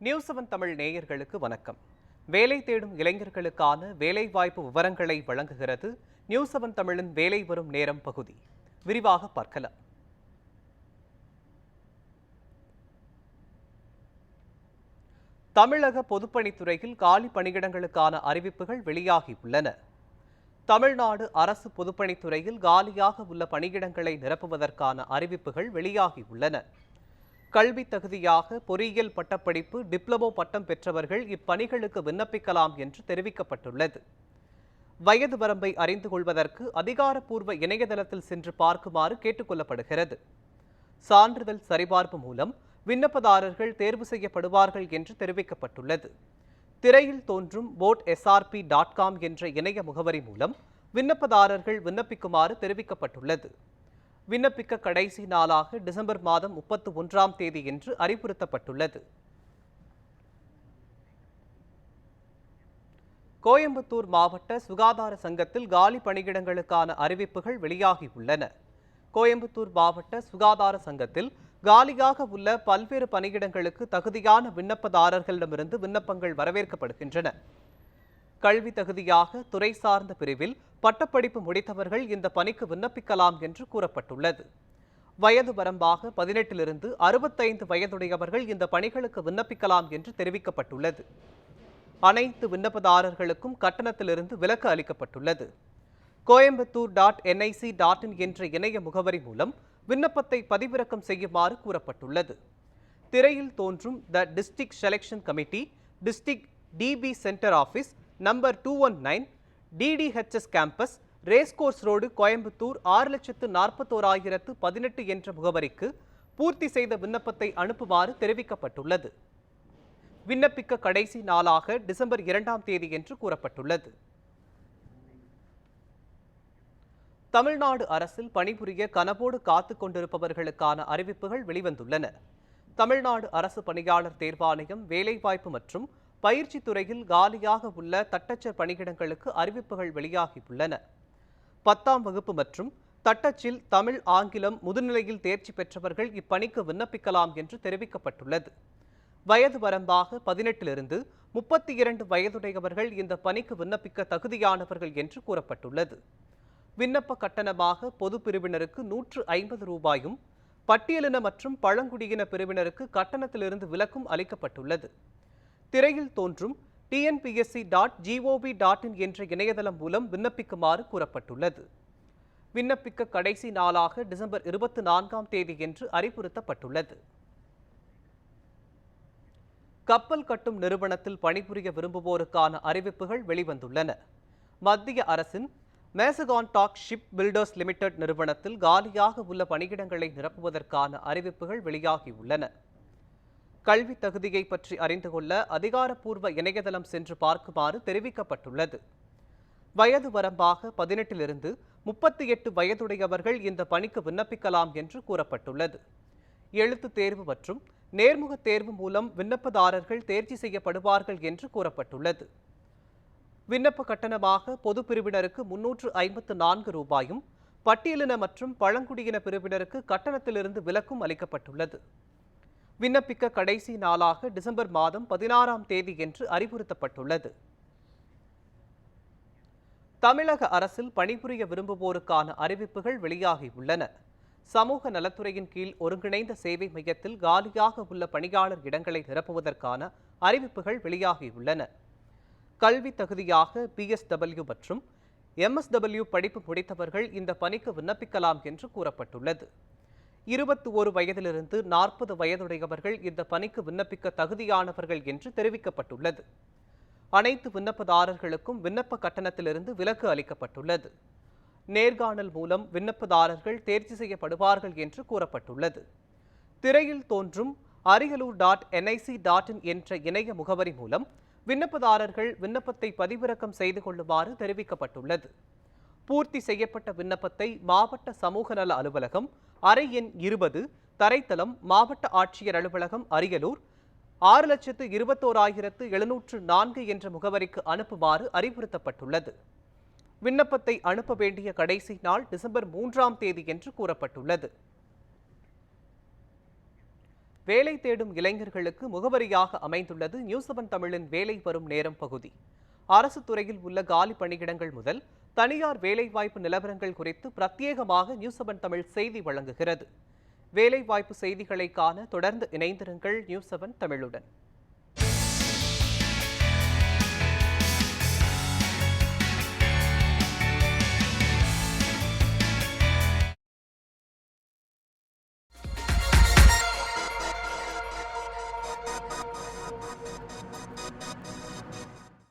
News 7 Tamil நேயர்களுக்கு வணக்கம். வேலை தேடும் இளைஞர்களுக்கான வேலைவாய்ப்பு விவரங்களை வழங்குகிறது நியூஸ் 7 தமிழின் வேலை வரும் நேரம் பகுதி. விரிவாக பார்க்கலாம். தமிழக பொதுப்பணித்துறையில் காலி பணியிடங்களுக்கான அறிவிப்புகள் வெளியாகியுள்ளன. தமிழ்நாடு அரசு பொதுப்பணித்துறையில் காலியாக உள்ள பணியிடங்களை நிரப்புவதற்கான அறிவிப்புகள் வெளியாகியுள்ளன. கல்வி தகுதியாக பொறியியல் பட்டப்படிப்பு, டிப்ளமோ பட்டம் பெற்றவர்கள் இப்பணிகளுக்கு விண்ணப்பிக்கலாம் என்று தெரிவிக்கப்பட்டுள்ளது. வயது வரம்பை அறிந்து கொள்வதற்கு அதிகாரப்பூர்வ இணையதளத்தில் சென்று பார்க்குமாறு கேட்டுக்கொள்ளப்படுகிறது. சான்றிதழ் சரிபார்ப்பு மூலம் விண்ணப்பதாரர்கள் தேர்வு செய்யப்படுவார்கள் என்று தெரிவிக்கப்பட்டுள்ளது. திரையில் தோன்றும் vote.srp.com என்ற இணைய முகவரி மூலம் விண்ணப்பதாரர்கள் விண்ணப்பிக்குமாறு தெரிவிக்கப்பட்டுள்ளது. விண்ணப்பிக்க கடைசி நாளாக டிசம்பர் மாதம் 31ஆம் தேதி என்று அறிவுறுத்தப்பட்டுள்ளது. கோயம்புத்தூர் மாவட்ட சுகாதார சங்கத்தில் காலி பணியிடங்களுக்கான அறிவிப்புகள் வெளியாகியுள்ளன. கோயம்புத்தூர் மாவட்ட சுகாதார சங்கத்தில் காலியாக உள்ள பல்வேறு பணியிடங்களுக்கு தகுதியான விண்ணப்பதாரர்களிடமிருந்து விண்ணப்பங்கள் வரவேற்கப்படுகின்றன. கல்வி தகுதியாக துறை சார்ந்த பிரிவில் பட்டப்படிப்பு முடித்தவர்கள் இந்த பணிக்கு விண்ணப்பிக்கலாம் என்று கூறப்பட்டுள்ளது. வயது வரம்பாக 18 65 வயதுடையவர்கள் இந்த பணிகளுக்கு விண்ணப்பிக்கலாம் என்று தெரிவிக்கப்பட்டுள்ளது. அனைத்து விண்ணப்பதாரர்களுக்கும் கட்டணத்திலிருந்து விலக்கு அளிக்கப்பட்டுள்ளது. coimbatore.nic.in என்ற இணைய முகவரி மூலம் விண்ணப்பத்தை பதிவிறக்கம் செய்யுமாறு கூறப்பட்டுள்ளது. திரையில் தோன்றும் the district selection committee, district TB centre office, number 219, DDHS campus, racecourse road, Coimbatore 6,41,018 என்ற முகவரிக்கு பூர்த்தி செய்த விண்ணப்பத்தை அனுப்புமாறு தெரிவிக்கப்பட்டுள்ளது. விண்ணப்பிக்க கடைசி நாளாக டிசம்பர் 2ஆம் தேதி என்று கூறப்பட்டுள்ளது. தமிழ்நாடு அரசில் பணிபுரிய கனவோடு காத்துக் கொண்டிருப்பவர்களுக்கான அறிவிப்புகள் வெளிவந்துள்ளன. தமிழ்நாடு அரசு பணியாளர் தேர்வாணையம் வேலைவாய்ப்பு மற்றும் பயிற்சி துறையில் காலியாக உள்ள தட்டச்சர் பணியிடங்களுக்கு அறிவிப்புகள் வெளியாகியுள்ளன. 10ஆம் வகுப்பு மற்றும் தட்டச்சில் தமிழ், ஆங்கிலம் முதுநிலையில் தேர்ச்சி பெற்றவர்கள் இப்பணிக்கு விண்ணப்பிக்கலாம் என்று தெரிவிக்கப்பட்டுள்ளது. வயது வரம்பாக 18 32 வயதுடையவர்கள் இந்த பணிக்கு விண்ணப்பிக்க தகுதியானவர்கள் என்று கூறப்பட்டுள்ளது. விண்ணப்ப கட்டணமாக பொது பிரிவினருக்கு 150 ரூபாயும், பட்டியலின மற்றும் பழங்குடியின பிரிவினருக்கு கட்டணத்திலிருந்து விலக்கும் அளிக்கப்பட்டுள்ளது. திரையில் தோன்றும் tnpsc.gov.in என்ற இணையதளம் மூலம் விண்ணப்பிக்குமாறு கூறப்பட்டுள்ளது. விண்ணப்பிக்க கடைசி நாளாக டிசம்பர் 24ஆம் தேதி என்று அறிவுறுத்தப்பட்டுள்ளது. கப்பல் கட்டும் நிறுவனத்தில் பணிபுரிய விரும்புவோருக்கான அறிவிப்புகள் வெளிவந்துள்ளன. மத்திய அரசின் மேசகான்டாக் ஷிப் பில்டர்ஸ் லிமிடெட் நிறுவனத்தில் காலியாக உள்ள பணியிடங்களை நிரப்புவதற்கான அறிவிப்புகள் வெளியாகியுள்ளன. கல்வி தகுதியை பற்றி அறிந்து கொள்ள அதிகாரப்பூர்வ இணையதளம் சென்று பார்க்குமாறு தெரிவிக்கப்பட்டுள்ளது. வயது வரம்பாக 18 38 வயதுடையவர்கள் இந்த பணிக்கு விண்ணப்பிக்கலாம் என்று கூறப்பட்டுள்ளது. எழுத்து தேர்வு மற்றும் நேர்முக தேர்வு மூலம் விண்ணப்பதாரர்கள் தேர்ச்சி செய்யப்படுவார்கள் என்று கூறப்பட்டுள்ளது. விண்ணப்ப கட்டணமாக பொது பிரிவினருக்கு 354 ரூபாயும், பட்டியலின மற்றும் பழங்குடியின பிரிவினருக்கு கட்டணத்திலிருந்து விலக்கும் அளிக்கப்பட்டுள்ளது. விண்ணப்பிக்க கடைசி நாளாக டிசம்பர் மாதம் 16ஆம் தேதி என்று அறிவுறுத்தப்பட்டுள்ளது. தமிழக அரசில் பணிபுரிய விரும்புவோருக்கான அறிவிப்புகள் வெளியாகியுள்ளன. சமூக நலத்துறையின் கீழ் ஒருங்கிணைந்த சேவை மையத்தில் காலியாக உள்ள பணியாளர் இடங்களை நிரப்புவதற்கான அறிவிப்புகள் வெளியாகியுள்ளன. கல்வி தகுதியாக PSW மற்றும் MSW படிப்பு முடித்தவர்கள் இந்த பணிக்கு விண்ணப்பிக்கலாம் என்று கூறப்பட்டுள்ளது. 21 வயதிலிருந்து 40 வயதுடையவர்கள் இந்த பணிக்கு விண்ணப்பிக்க தகுதியானவர்கள் என்று தெரிவிக்கப்பட்டுள்ளது. அனைத்து விண்ணப்பதாரர்களுக்கும் விண்ணப்ப கட்டணத்திலிருந்து விலக்கு அளிக்கப்பட்டுள்ளது. நேர்காணல் மூலம் விண்ணப்பதாரர்கள் தேர்ச்சி செய்யப்படுவார்கள் என்று கூறப்பட்டுள்ளது. திரையில் தோன்றும் ariyalur.nic.in என்ற இணைய முகவரி மூலம் விண்ணப்பதாரர்கள் விண்ணப்பத்தை பதிவிறக்கம் செய்து கொள்ளுமாறு தெரிவிக்கப்பட்டுள்ளது. பூர்த்தி செய்யப்பட்ட விண்ணப்பத்தை மாவட்ட சமூக நல அலுவலகம், அறை எண் 20, தரைத்தளம், மாவட்ட ஆட்சியர் அலுவலகம், அரியலூர் 6,21,704 என்ற முகவரிக்கு அனுப்புமாறு அறிவுறுத்தப்பட்டுள்ளது. விண்ணப்பத்தை அனுப்ப வேண்டிய கடைசி நாள் டிசம்பர் 3ஆம் தேதி என்று கூறப்பட்டுள்ளது. வேலை தேடும் இளைஞர்களுக்கு முகவரியாக அமைந்துள்ளது நியூஸ்7 தமிழின் வேலை வரும் நேரம் பகுதி. அரசு துறையில் உள்ள காலி பணியிடங்கள் முதல் தனியார் வேலைவாய்ப்பு நிலவரங்கள் குறித்து பிரத்யேகமாக நியூஸ்7 தமிழ் செய்தி வழங்குகிறது. வேலைவாய்ப்பு செய்திகளை காண தொடர்ந்து இணைந்திருங்கள் நியூஸ்7 தமிழுடன்.